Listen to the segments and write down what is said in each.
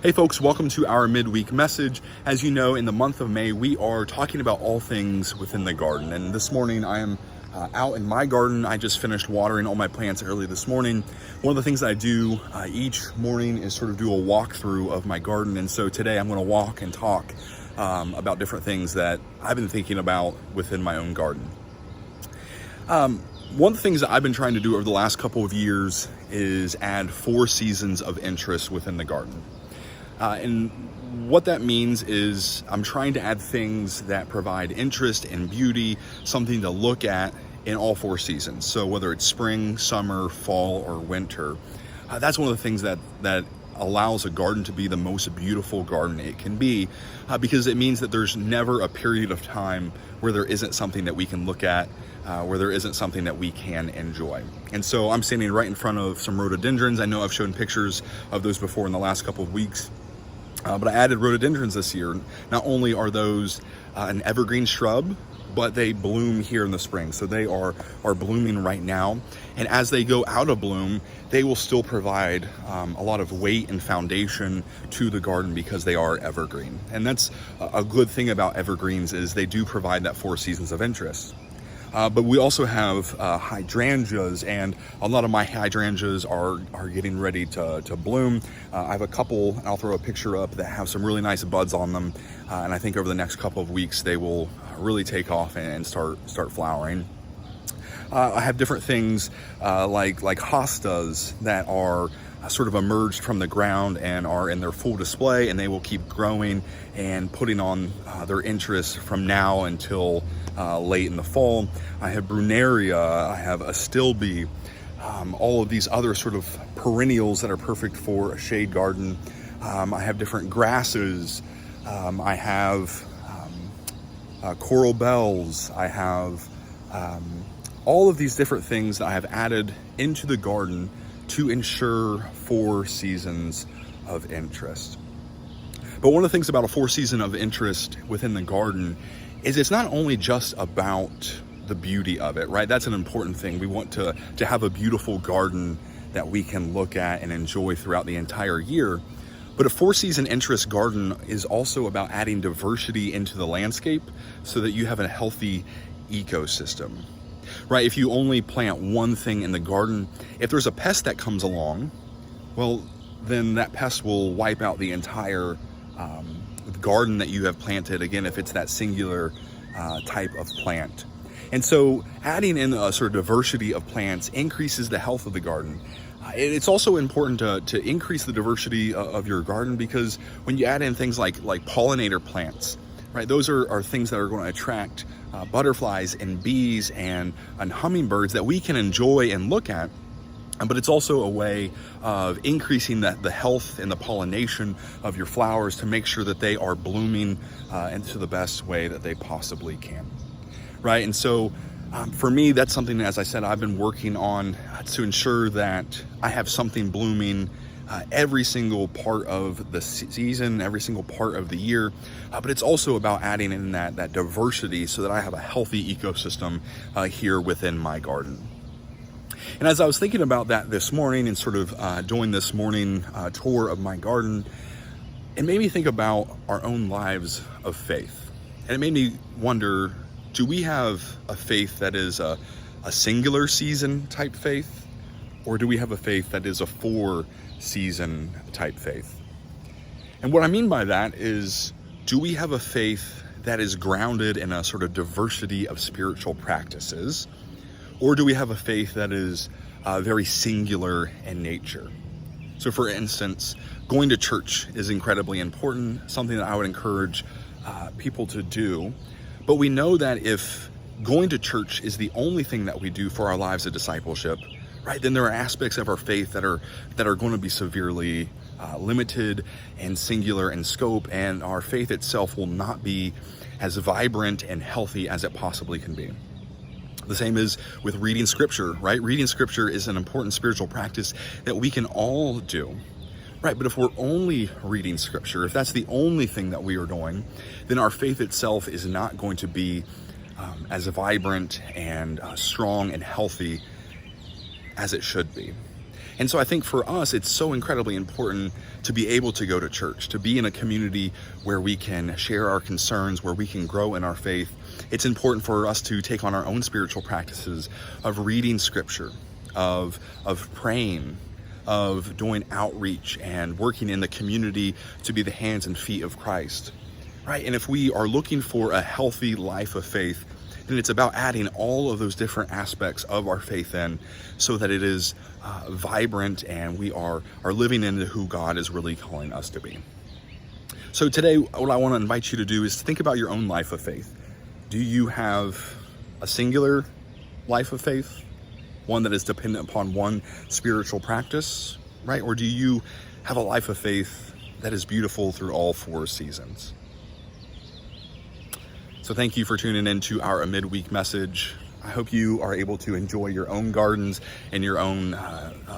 Hey folks, welcome to our midweek message. As you know, in the month of May, we are talking about all things within the garden. And this morning I am out in my garden. I just finished watering all my plants early this morning. One of the things that I do each morning is sort of do a walkthrough of my garden. And so today I'm going to walk and talk about different things that I've been thinking about within my own garden. One of the things that I've been trying to do over the last couple of years is add 4 seasons of interest within the garden. And what that means is I'm trying to add things that provide interest and beauty, something to look at in all 4 seasons. So whether it's spring, summer, fall, or winter, that's one of the things that allows a garden to be the most beautiful garden it can be, because it means that there's never a period of time where there isn't something that we can look at, where there isn't something that we can enjoy. And so I'm standing right in front of some rhododendrons. I know I've shown pictures of those before in the last couple of weeks. But I added rhododendrons this year. Not only are those an evergreen shrub, but they bloom here in the spring. So they are blooming right now. And as they go out of bloom, they will still provide a lot of weight and foundation to the garden because they are evergreen. And that's a good thing about evergreens, is they do provide that 4 seasons of interest. But we also have hydrangeas, and a lot of my hydrangeas are getting ready to bloom. I have a couple, I'll throw a picture up, that have some really nice buds on them. And I think over the next couple of weeks, they will really take off and start flowering. I have different things like hostas that are sort of emerged from the ground and are in their full display, and they will keep growing and putting on their interest from now until late in the fall. I have brunaria, I have astilbe, all of these other sort of perennials that are perfect for a shade garden. I have different grasses. I have coral bells. I have all of these different things that I have added into the garden to ensure 4 seasons of interest. But one of the things about a 4 season of interest within the garden is it's not only just about the beauty of it, right? That's an important thing. We want to have a beautiful garden that we can look at and enjoy throughout the entire year. But a 4 season interest garden is also about adding diversity into the landscape so that you have a healthy ecosystem, right? If you only plant one thing in the garden, if there's a pest that comes along, well, then that pest will wipe out the entire garden that you have planted, again, if it's that singular type of plant. And so adding in a sort of diversity of plants increases the health of the garden. It's also important to increase the diversity of your garden, because when you add in things like pollinator plants, right, those are things that are going to attract butterflies and bees and hummingbirds that we can enjoy and look at. But it's also a way of increasing the health and the pollination of your flowers to make sure that they are blooming into the best way that they possibly can, right? And so for me, that's something, as I said, I've been working on to ensure that I have something blooming every single part of the season, every single part of the year. But it's also about adding in that diversity so that I have a healthy ecosystem here within my garden. And as I was thinking about that this morning and sort of doing this morning tour of my garden, it made me think about our own lives of faith. And it made me wonder, do we have a faith that is a singular season type faith? Or do we have a faith that is a 4 season type faith? And what I mean by that is, do we have a faith that is grounded in a sort of diversity of spiritual practices? Or do we have a faith that is very singular in nature? So for instance, going to church is incredibly important, something that I would encourage people to do. But we know that if going to church is the only thing that we do for our lives of discipleship, right, then there are aspects of our faith that are going to be severely limited and singular in scope, and our faith itself will not be as vibrant and healthy as it possibly can be. The same is with reading scripture, right? Reading scripture is an important spiritual practice that we can all do, right? But if we're only reading scripture, if that's the only thing that we are doing, then our faith itself is not going to be as vibrant and strong and healthy as it should be. And so I think for us, it's so incredibly important to be able to go to church, to be in a community where we can share our concerns, where we can grow in our faith. It's important for us to take on our own spiritual practices of reading scripture, of praying, of doing outreach and working in the community to be the hands and feet of Christ, right? And if we are looking for a healthy life of faith, then it's about adding all of those different aspects of our faith in so that it is vibrant and we are living into who God is really calling us to be. So today, what I want to invite you to do is to think about your own life of faith. Do you have a singular life of faith? One that is dependent upon one spiritual practice, right? Or do you have a life of faith that is beautiful through all four seasons? So thank you for tuning in to our midweek message. I hope you are able to enjoy your own gardens and your own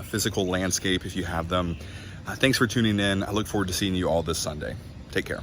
physical landscape if you have them. Thanks for tuning in. I look forward to seeing you all this Sunday. Take care.